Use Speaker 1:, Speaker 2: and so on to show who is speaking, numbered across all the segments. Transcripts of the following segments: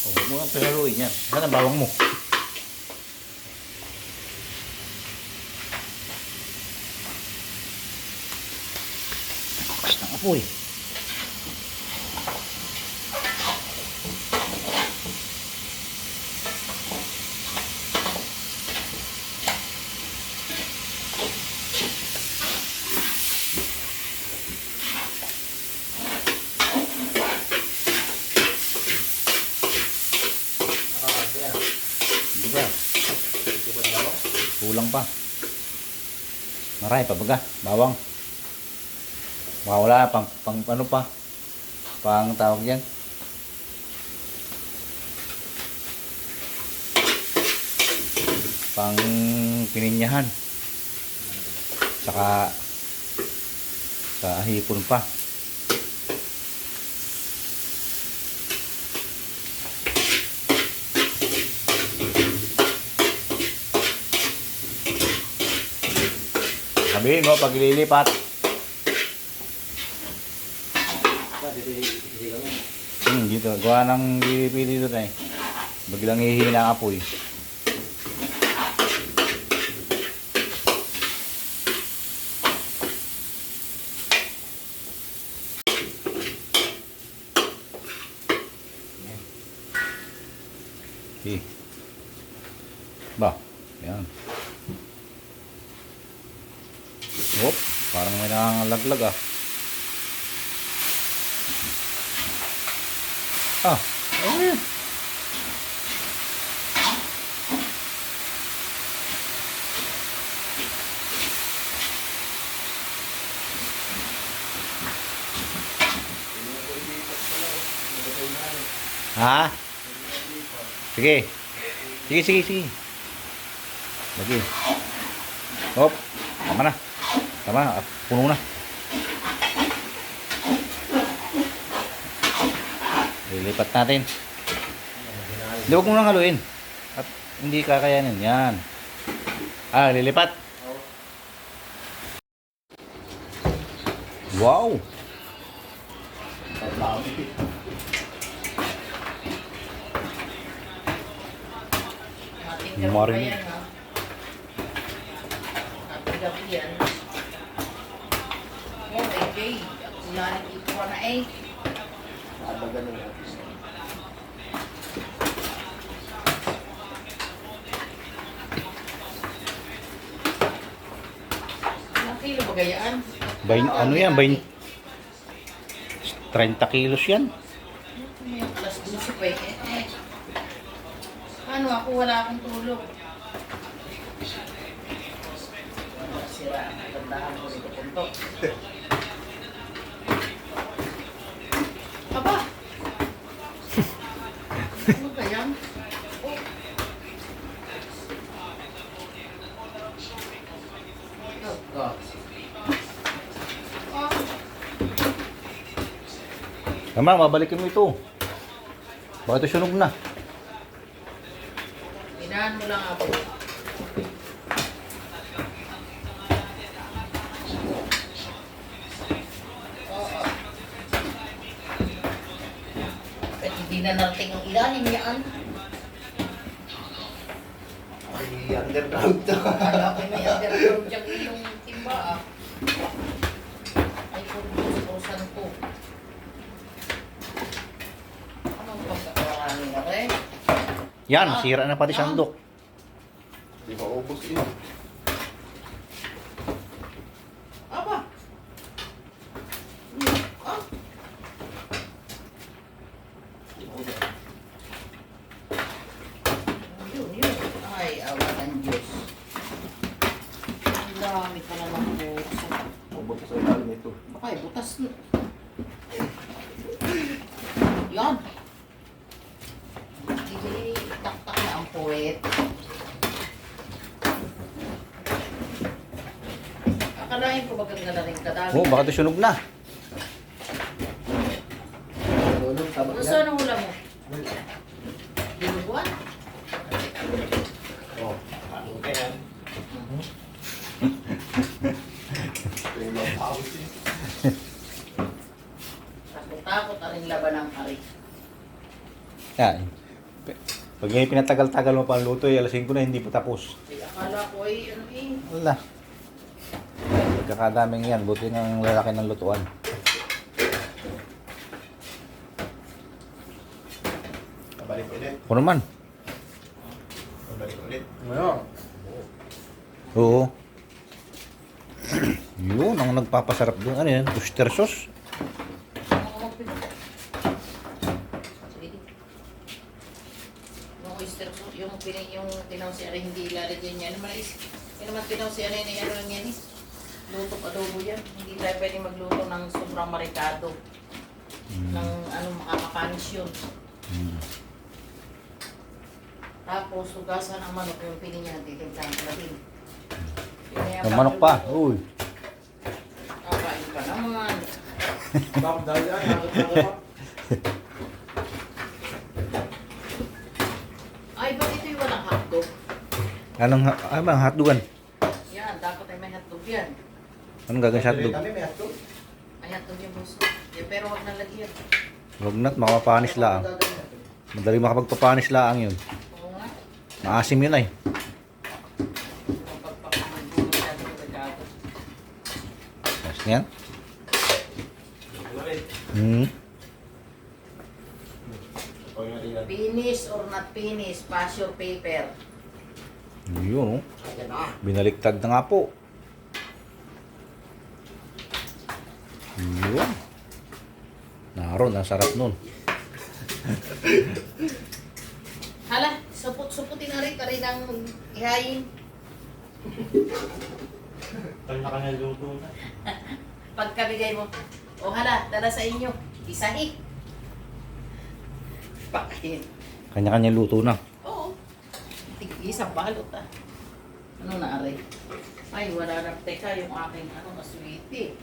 Speaker 1: Oh, huwag mo kang pinaluin yan. Saan ang bawang mo? Lakas ng apoy. Hindi ba? Kulang pa. Maray pa baga. Bawang. Wala pang ano pa? Pang tawag yan. Pang pininyahan. Saka sa hipon pa. Sabihin mo pag ililipat. Dito. Gawa ng pili dito na eh. Biglang hihina ang apoy. Okay. Ba, yan. Whoop, parang may nangalaglag ah. Ah, ano yan? Ha? Sige. Sige. Lagi. Hop. Tama na. Puno na. Lilipat natin. Hindi, huwag mo nang haluin. At hindi kakayanin. Yan. Lilipat. Wow. Marin.
Speaker 2: Yan. Oh, AJ. Ulan ito na eh. Ilang kilo ba gayaan?
Speaker 1: Ano yan? 30 kilos yan.
Speaker 2: May plus 12 pa eh. Ano ako? Wala akong tulog. Sira ang kagandahan ko dito puntok. Aba! Ano ba yan? Oh. Oh, God. Oh.
Speaker 1: Tama, mabalikin mo ito. Baka ito sunog na.
Speaker 2: Inahan mo lang ako. Hindi na narating ang ilalim yan.
Speaker 3: Ay, underground to.
Speaker 2: Kala ko may underground dyan yung timba ah. Ay, puro-pusan ko. Anong pagkakaroon na rin?
Speaker 1: Yan, sira na pati sandok.
Speaker 3: Di ba ubos yun?
Speaker 2: Aba! Ah! Yun. Ay, awa ng Diyos. Ang dami ka naman po.
Speaker 3: Ubos sa ilalim ito.
Speaker 2: Baka butas na. Yan. Hindi, taktak na ang puwet. Akalain ko bagang na rin kadami.
Speaker 1: Oh, baka ito sunog na.
Speaker 3: Tulog, tama
Speaker 2: Ano
Speaker 3: yan.
Speaker 2: saan ang hula mo? Dinuguan?
Speaker 3: Oh, ano ka yan? Tulog, pawis eh.
Speaker 2: Takot-takot na rin laban ng hari.
Speaker 1: Yan. Pag ngayon pinatagal-tagal mo pa ang luto, alas 5 na hindi pa tapos.
Speaker 2: Eh, akala ko ay ano eh.
Speaker 1: Wala. Pagkakadaming yan, buti ng lalaki ng lutuan.
Speaker 3: Kabalik ulit.
Speaker 1: Ako naman.
Speaker 3: Kabalik ulit.
Speaker 4: Ngayon.
Speaker 1: Oo. Yun, ang nagpapasarap doon. Ano yan? Oyster sauce.
Speaker 2: Ako magpipit. Sige. Yung oyster sauce, yung tinaw si Ari, hindi ilalagyan niya. Ano man is, yun naman tinaw si Ari, ano lang yan eh. Luto adobo yan. Hindi tayo pwedeng magluto ng sobrang marikado. Ng ano, makakapanis yun. Tapos, hugasan ang manok, yung pili niya, titignan natin.
Speaker 1: Ang manok pa. Uy.
Speaker 2: Kain ka naman.
Speaker 4: Bakit dahil yan? Nakakatawa pa.
Speaker 2: Ay, ba't ito yung walang hotdog?
Speaker 1: Ano bang hotdogan?
Speaker 2: Yan, dapat ay may hotdog yan.
Speaker 1: Anong gagawin sa hotdog?
Speaker 3: Kami may hotdog.
Speaker 2: Ay, hotdog yung gusto. Yeah, pero wag nang lagyan.
Speaker 1: Huwag na't makapanis laang. Madali makapagpapanis laang yun.
Speaker 2: Oo nga.
Speaker 1: Maasim yun ay.
Speaker 2: Mapagpapamagod masyado ng regado.
Speaker 1: Yes, yan.
Speaker 3: Ulit. O yung tingnan.
Speaker 2: Finish or not finish, pass your paper.
Speaker 1: Yun, oh.
Speaker 3: Ayan na.
Speaker 1: Binaliktad na nga po. Yun. Naroon, ang sarap nun.
Speaker 2: Hala, suput-suputin na rin, kari ng ihayin.
Speaker 4: Kanya-kanya luto na.
Speaker 2: Pagkabigay mo, o hala, dala sa inyo, isahi. Pakain.
Speaker 1: Kanya-kanya luto na.
Speaker 2: Oo. Tig-isang balot ah. Ano na aray? Ay, wala na. Teka, yung aking ano, maswiti.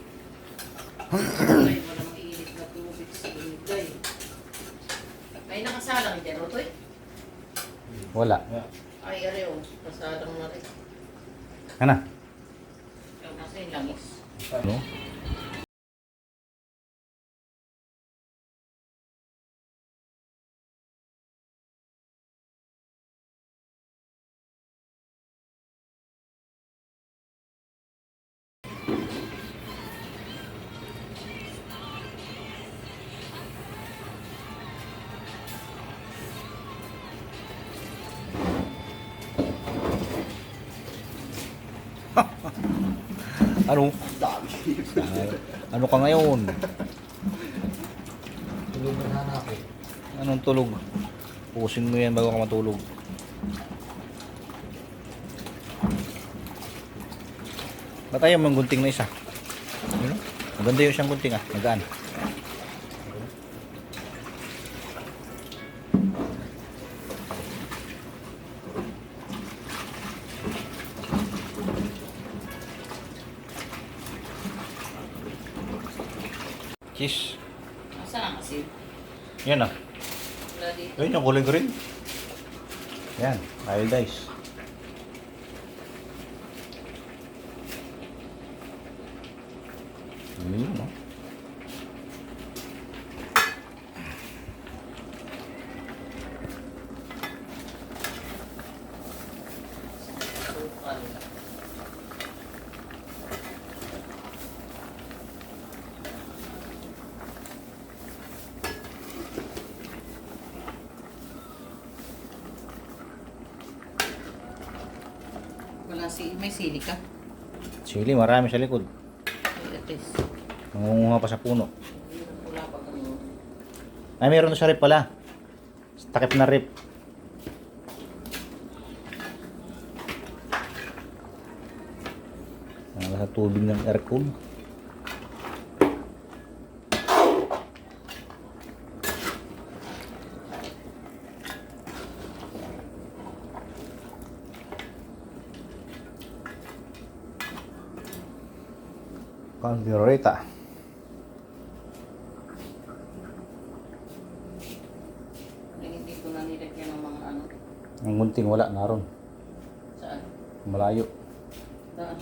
Speaker 2: Ay, walang mainit na tubig sa ilagay. May nakasalang dyan, Otoy?
Speaker 1: Wala.
Speaker 2: Ay, aray oh. Kasalang na rin.
Speaker 1: Ano?
Speaker 2: Yung kasi langis.
Speaker 1: No? Ano?
Speaker 3: Dami.
Speaker 1: Ano ka ngayon?
Speaker 3: Tulog na hanapin.
Speaker 1: Anong tulog? Pusin mo yan bago ka matulog. Ba't ayaw mong gunting na isa? Yun, oh. Maganda yung siyang gunting ah. Magaan. Cheese.
Speaker 2: Nasaan ang asin?
Speaker 1: Yan ah.
Speaker 2: Wala dito.
Speaker 1: Ayun yung kulay green. Yan. Iodize. Yun no.
Speaker 2: Sukal. Wala may sili ka?
Speaker 1: Sili, marami sa likod.
Speaker 2: Ay, at least.
Speaker 1: Nangunguha pa sa puno.
Speaker 2: Wala pa kang
Speaker 1: Ay, meron na sa rip pala. Takip na rip. Sa tubig ng aircon. Caldereta.
Speaker 2: hindi ko na nilagyan ng mga ano.
Speaker 1: Ang gunting wala naroon.
Speaker 2: Saan?
Speaker 1: Malayo.
Speaker 2: Saan?